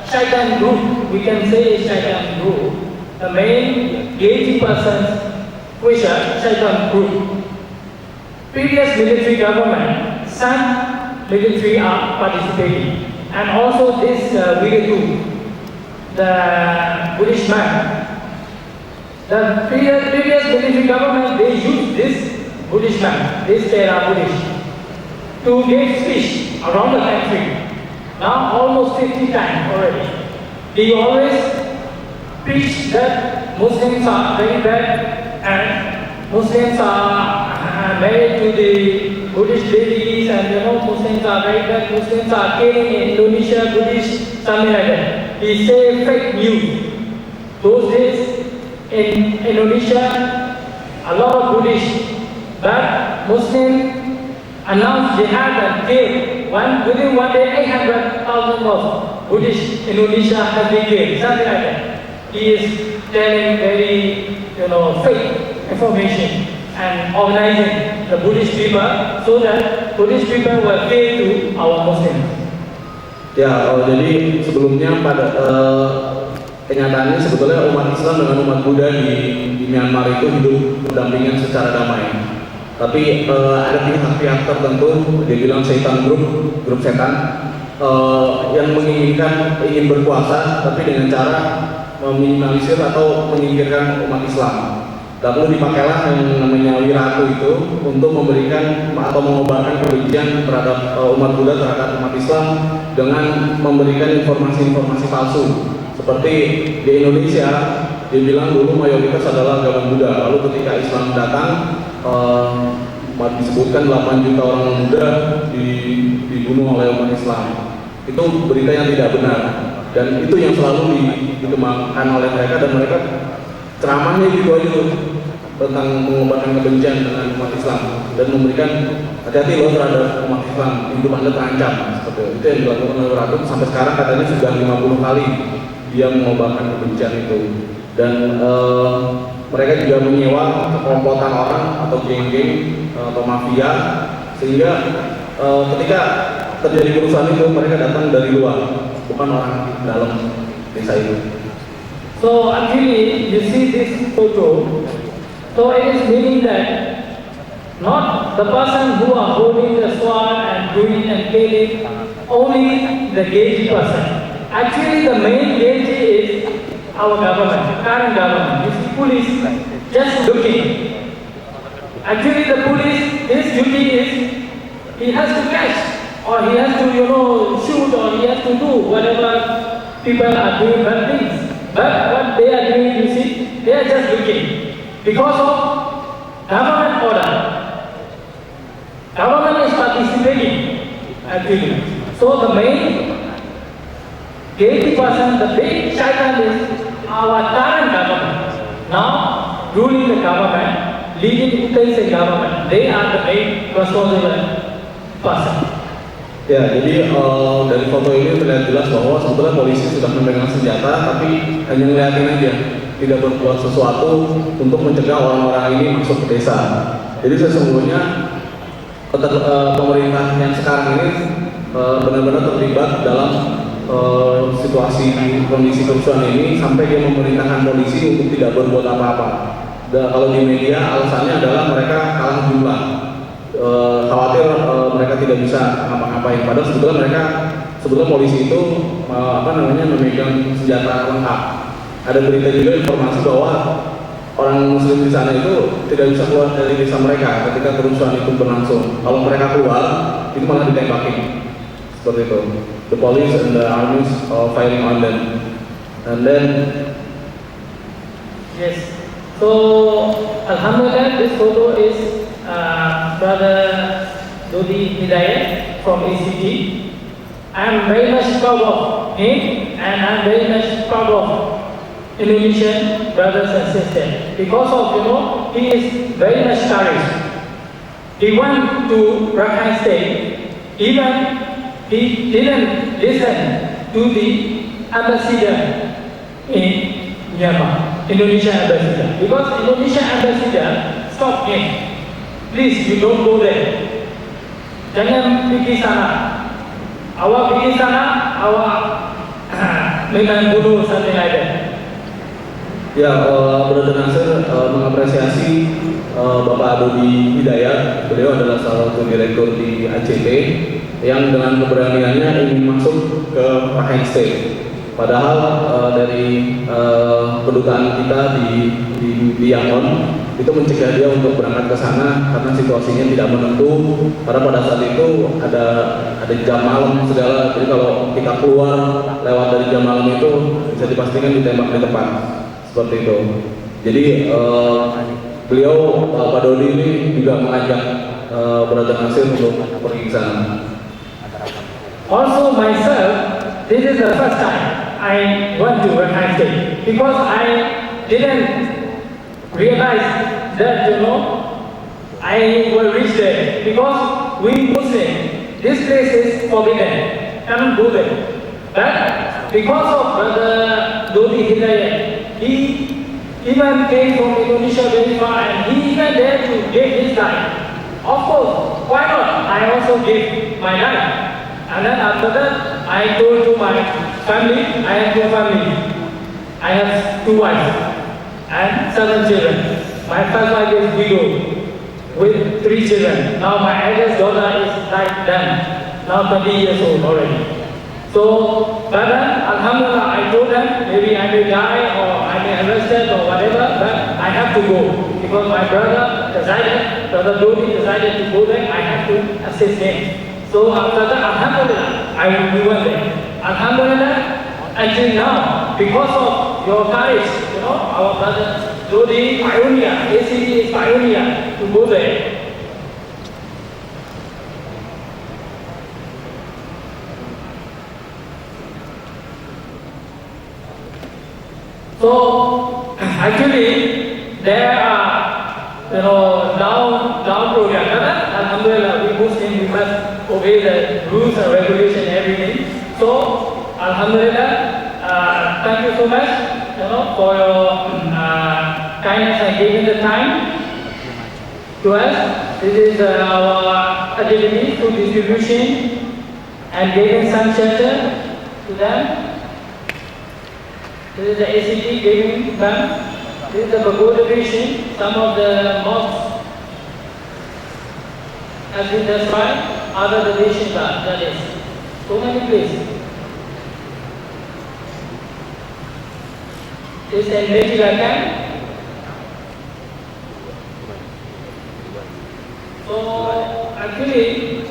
Speaker 1: Shaitan group, we can say Shaitan group, the main guilty persons which are Shaitan group. Previous military government, some military are participating, and also this video too, the Buddhist man. The previous military government, they used this Buddhist man, this Tera Buddhist, to give speech around the country. Now almost 50 times already. He always preach that Muslims are very bad and Muslims are married to the Buddhist ladies, and Muslims are very bad, Muslims are killing in Indonesia, Buddhist, something like that. He say fake news. Those days in Indonesia, a lot of Buddhists, but Muslims announced jihad and killed. Within one day, 800,000 of Buddhists in Indonesia have been killed, something like that. He is telling very, fake information and organizing the Buddhist people so that Buddhist people will fail to our Muslims.
Speaker 4: Ya, jadi sebelumnya pada kenyataannya sebetulnya umat Islam dengan umat Buddha di Myanmar itu hidup berdampingan secara damai. Tapi ada pihak-pihak tertentu, dia bilang setan grup setan yang ingin berkuasa, tapi dengan cara meminimalisir atau menyingkirkan umat Islam. Lalu dipakailah yang namanya wiratu itu untuk memberikan atau mengobarkan kebencian terhadap umat Buddha terhadap umat Islam dengan memberikan informasi-informasi palsu. Seperti di Indonesia, dia bilang dulu mayoritas adalah agama Buddha. Lalu ketika Islam datang, disebutkan 8 juta orang Buddha dibunuh oleh umat Islam. Itu berita yang tidak benar, dan itu yang selalu dikembangkan oleh mereka, dan mereka ceramahnya gitu aja tuh, tentang mengobarkan kebencian dengan umat Islam dan memberikan hati-hati loh terhadap umat Islam, hidup Anda terancam. Seperti itu yang dilakukan oleh Ratu. Sampai sekarang katanya sudah 50 kali dia mengobarkan kebencian itu, dan mereka juga menyewa kekompotan orang atau geng-geng atau mafia, sehingga ketika terjadi kerusuhan itu mereka datang dari luar, bukan orang dalam desa itu.
Speaker 1: So actually, you see this photo, so it is meaning that not the person who are holding the sword and doing and killing, only the guilty person. Actually, the main guilty is our government, current government. You see, police just looking. Actually, the police, his duty is he has to catch, or he has to, shoot, or he has to do whatever people are doing bad things. But what they are doing, you see, they are just looking. Because of government order. Government is participating, actually. So the main guilty person, the big shaitan is our current government. Now, ruling the government, leading the government, they are the main responsible person.
Speaker 4: Ya, jadi dari foto ini terlihat jelas bahwa sebetulnya polisi sudah memegang senjata, tapi hanya ngeliatin aja, tidak berbuat sesuatu untuk mencegah orang-orang ini masuk ke desa. Jadi sesungguhnya pemerintah yang sekarang ini benar-benar terlibat dalam situasi kondisi kerusuhan ini, sampai dia memerintahkan polisi untuk tidak berbuat apa-apa. Kalau di media alasannya adalah mereka kalah jumlah, khawatir mereka tidak bisa ngapa-ngapain. Padahal sebetulnya polisi itu memegang senjata lengkap. Ada berita juga informasi bahwa orang Muslim di sana itu tidak bisa keluar dari desa mereka ketika kerusuhan itu berlangsung. Kalau mereka keluar, itu malah ditembakin. Seperti itu. The police and the armies are firing on them. And then,
Speaker 1: yes. So, Alhamdulillah, this photo is Brother Dodi Hidayat from ACT. I'm very much proud of him, and I'm very much proud of Indonesian brothers and sisters, because of, he is very much courage. He went to Rakhine State, even he didn't listen to the ambassador in Myanmar, Indonesian ambassador, because Indonesian ambassador stopped him. Please, you don't go there. Jangan pergi sana. Awak pergi sana, awak memang bunuh something like that.
Speaker 4: ya, Brother Nasir mengapresiasi Bapak Dodi Hidayat. Beliau adalah salah satu direktur di ACT yang dengan keberaniannya ingin masuk ke Rakhine State. Padahal dari kedutaan kita di Yangon itu mencegah dia untuk berangkat ke sana karena situasinya tidak menentu. Karena pada saat itu ada jam malam segala. Jadi kalau kita keluar lewat dari jam malam itu bisa dipastikan ditembak di depan. Seperti itu. Jadi beliau Pak Dodi ini juga mengajak Brother Nasir untuk pergi ke sana.
Speaker 1: Also myself, this is the first time I went to Rakhine State, because I didn't realize that I will reach there, because we Muslim, this place is forbidden, cannot go there. But because of Brother Dodi Hidayat, he even came from Indonesia very far, and he even there to give his life. Of course, why not? I also give my life. And then after that, I told to my family, I have 2 families. I have 2 wives and 7 children. My first wife is widow with 3 children. Now my eldest daughter is like them, now 20 years old already. So, but then, Alhamdulillah, I told them, maybe I may die or I may arrested or whatever, but I have to go. Because my brother Dodi decided to go there, I have to assist him. So after that, Alhamdulillah, we went there. Alhamdulillah, until now, because of your courage, our brother Dodi pioneer, ACT is pioneer to go there. So actually, there are down program. Alhamdulillah, we Muslim, we must obey the rules and regulations, everything. So Alhamdulillah, thank you so much, for your kindness and giving the time to us. This is our activity to distribution and giving some shelter to them. This is the ACT giving them. This is the Pagoda Vision, some of the mosques has been destroyed, other the nations are, that is. So many places. This is Mejilakan. So actually,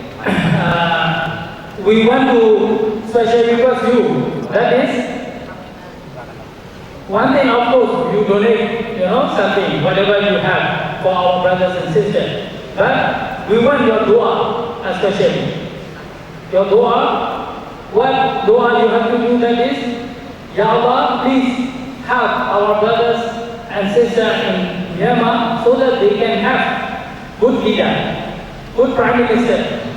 Speaker 1: we want to specially request you, that is, one thing, of course, you donate, something, whatever you have for our brothers and sisters. But we want your dua, especially. Your dua, what dua you have to do, that is, Ya Allah, please help our brothers and sisters in Myanmar so that they can have good leader, good prime minister,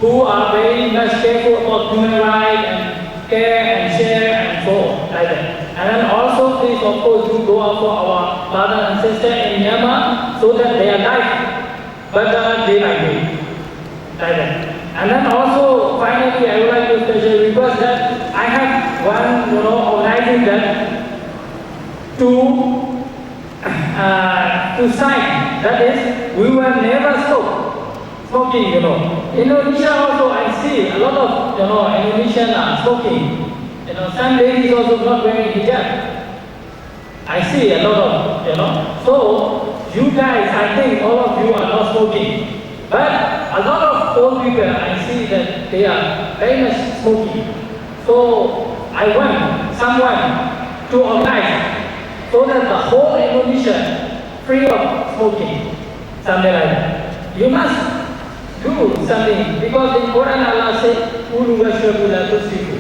Speaker 1: who are very much careful about human rights and care and share and so on, like that. And then also please, of course, do dua for our brothers and sisters in Myanmar so that their life better day by day, like that. And then also, finally, I would like to specially request that I have one, organizing that to to sign. That is, we will never stop smoking, Indonesia also, I see a lot of, Indonesian are smoking. Some ladies also not wearing hijab. I see a lot of, So, you guys, I think all of you are not smoking. But a lot of old people, I see that they are very much smoking. So, I want someone to organize so that the whole Indonesia free of smoking, something like that. You must do something because in Quran Allah said, "Kulu washrabu la tusrifu."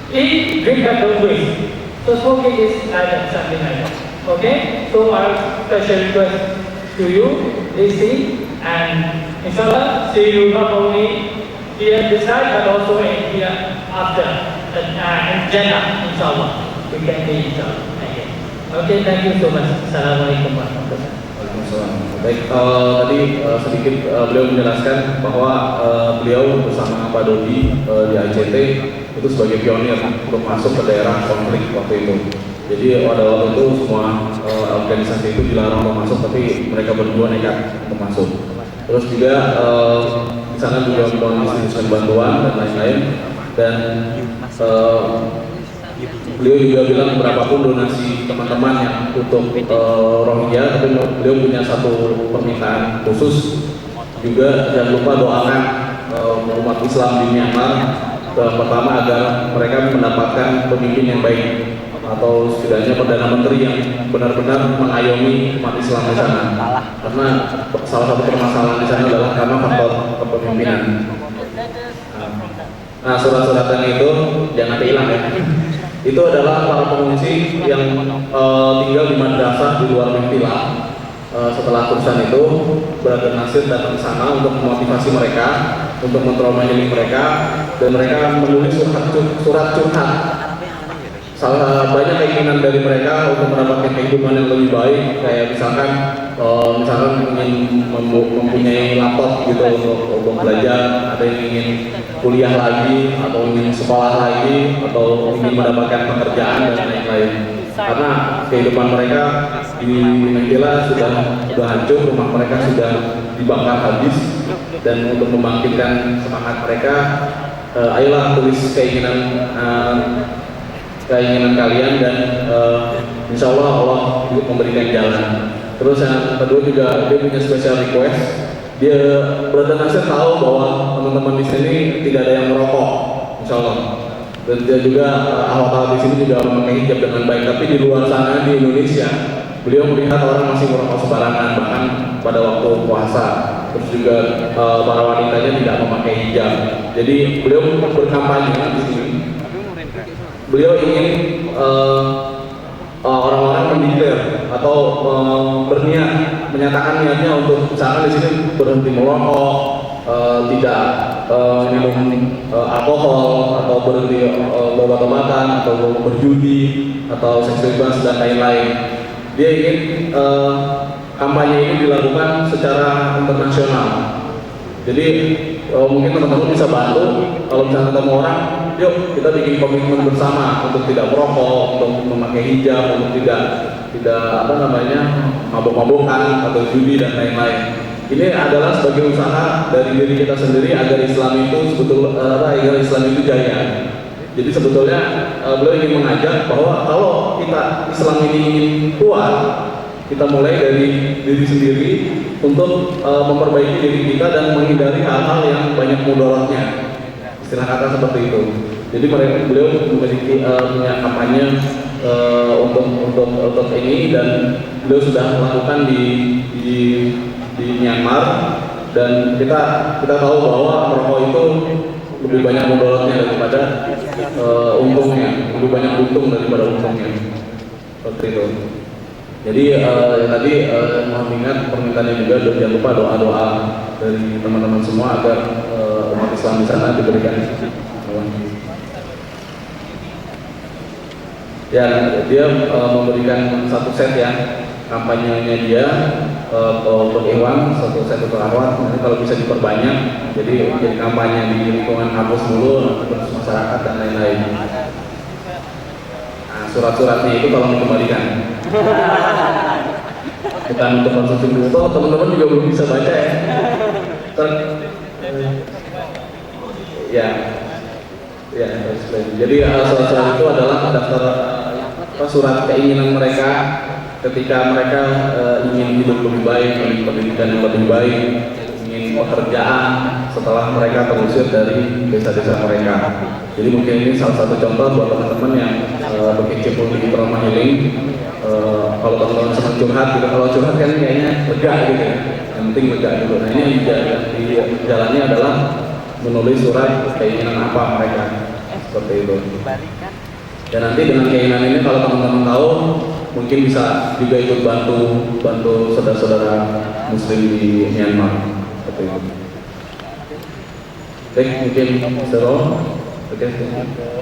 Speaker 1: Eat, drink, and don't waste. So smoking is like that, something like that. Okay? So our special request to you is see, and inshallah see you not only here this side but also in here after in Jannah, inshallah. We can be inshallah. Okay, thank you so much. Assalamualaikum warahmatullahi wabarakatuh.
Speaker 4: Waalaikumsalam. Baik, tadi sedikit beliau menjelaskan bahwa beliau bersama Pak Dodi di ACT itu sebagai pionir untuk masuk ke daerah konflik waktu itu. Jadi pada waktu itu semua organisasi itu dilarang untuk masuk, tapi mereka berdua nekat untuk masuk. Terus juga di sana juga mendistribusikan bantuan dan lain-lain, dan beliau juga bilang berapapun donasi teman-teman yang untuk Rohingya, tapi beliau punya satu permintaan khusus juga, jangan lupa doakan umat Islam di Myanmar. Pertama agar mereka mendapatkan pemimpin yang baik atau setidaknya perdana menteri yang benar-benar mengayomi umat Islam di sana. Karena salah satu permasalahan di sana adalah karena faktor kepemimpinan. Nah, surat-suratan itu jangan hilang ya. Itu adalah para pengungsi yang tinggal di madrasah di luar Mempila. Setelah kursan itu, Brother Nasir datang ke sana untuk memotivasi mereka, untuk mentrauma healing mereka, dan mereka menulis surat curhat. Banyak keinginan dari mereka untuk mendapatkan kehidupan yang lebih baik, kayak misalkan ingin mempunyai laptop gitu untuk belajar, ada yang ingin kuliah lagi, atau ingin sekolah lagi, atau ingin mendapatkan pekerjaan dan lain-lain. Karena kehidupan mereka di Mempila sudah hancur, rumah mereka sudah dibakar habis, dan untuk membangkitkan semangat mereka, ayolah tulis keinginan kalian, dan insya Allah memberikan jalan. Terus yang kedua juga dia punya special request. Brother Nasir tahu bahwa teman-teman di sini tidak ada yang merokok, insya Allah. Dan dia juga awal-awal di sini juga memakai hijab dengan baik. Tapi di luar sana di Indonesia, beliau melihat orang masih merokok sembarangan, bahkan pada waktu puasa. Terus juga para wanitanya tidak memakai hijab. Jadi beliau berkampanye di sini. Beliau ingin orang-orang mendeklar atau berniat, menyatakan niatnya untuk misalkan di sini berhenti merokok, tidak minum alkohol, atau berhenti obat-obatan, atau berjudi, atau seks bebas dan lain-lain. Dia ingin kampanye ini dilakukan secara internasional. Jadi mungkin teman-teman bisa bantu kalau misalnya ketemu orang, yuk kita bikin komitmen bersama untuk tidak merokok, untuk memakai hijab, untuk tidak mabok-mabokan atau judi dan lain-lain. Ini adalah sebagai usaha dari diri kita sendiri agar Islam itu jaya. Jadi sebetulnya beliau ingin mengajak bahwa kalau kita Islam ini ingin kuat, kita mulai dari diri sendiri untuk memperbaiki diri kita dan menghindari hal-hal yang banyak mudaratnya. Istilah kata seperti itu. Jadi beliau memiliki punya kampanye untuk ini, dan beliau sudah melakukan di Myanmar, dan kita tahu bahwa merokok itu lebih banyak mudaratnya daripada untungnya, lebih banyak untung daripada untungnya. Seperti itu. Jadi tadi mohon ingat permintaannya juga, jangan lupa doa-doa dari teman-teman semua agar umat Islam di sana diberikan. Ya, dia memberikan satu set ya, kampanyenya dia untuk Ikhwan, satu set untuk Akhwat. Nanti kalau bisa diperbanyak, jadi kampanye di lingkungan kampus dulu, terus masyarakat dan lain-lain. Nah, surat-suratnya itu tolong dikembalikan. bukan untuk konsumsi dulu. Toh teman-teman juga belum bisa baca ya. Ya, ya. Jadi surat-surat itu adalah daftar surat keinginan mereka ketika mereka ingin hidup lebih baik, ingin pendidikan yang lebih baik, ingin pekerjaan setelah mereka terusir dari desa-desa mereka. Jadi mungkin ini salah satu contoh buat teman-teman yang berkecimpung di trauma healing. Kalau teman-teman senang curhat gitu, kalau curhat kan kayaknya lega gitu ya. Yang penting lega dulu. Nah ini di jalannya adalah menulis surat keinginan apa mereka seperti itu. Dan nanti dengan keinginan ini kalau teman-teman tahu, mungkin bisa juga ikut bantu saudara-saudara Muslim di Myanmar seperti itu. Baik, mungkin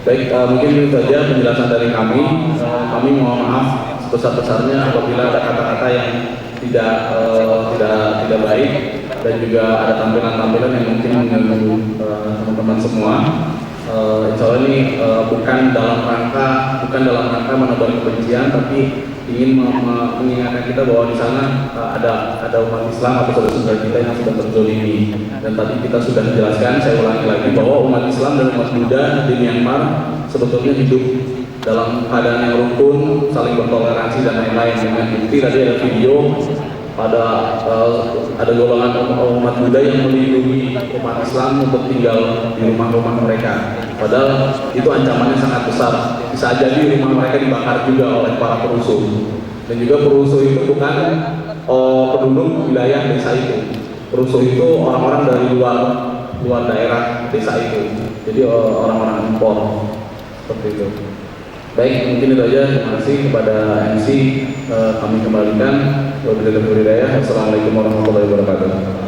Speaker 4: baik, mungkin itu saja penjelasan dari kami. Kami mohon maaf sebesar-besarnya apabila ada kata-kata yang tidak baik dan juga ada tampilan-tampilan yang mungkin mengganggu teman-teman semua. Insya Allah ini bukan dalam rangka menebar kebencian, tapi ingin mengingatkan kita bahwa di sana ada umat Islam atau saudara-saudara kita yang sedang terzolimi. Dan tadi kita sudah jelaskan, saya ulangi lagi bahwa umat Islam dan umat Buddha di Myanmar sebetulnya hidup dalam keadaan yang rukun, saling bertoleransi dan lain-lain. Dengan bukti tadi ada video ada golongan umat Buddha yang melindungi umat Islam untuk tinggal di rumah-rumah mereka. Padahal itu ancamannya sangat besar. Bisa jadi rumah mereka dibakar juga oleh para perusuh. Dan juga perusuh itu bukan penduduk wilayah desa itu. Perusuh itu orang-orang dari luar daerah desa itu. Jadi orang-orang impor seperti itu. Baik, mungkin itu aja. Terima kasih kepada MC. Kami kembalikan. Wabillahi taufiq wal hidayah. Wassalamualaikum warahmatullahi wabarakatuh.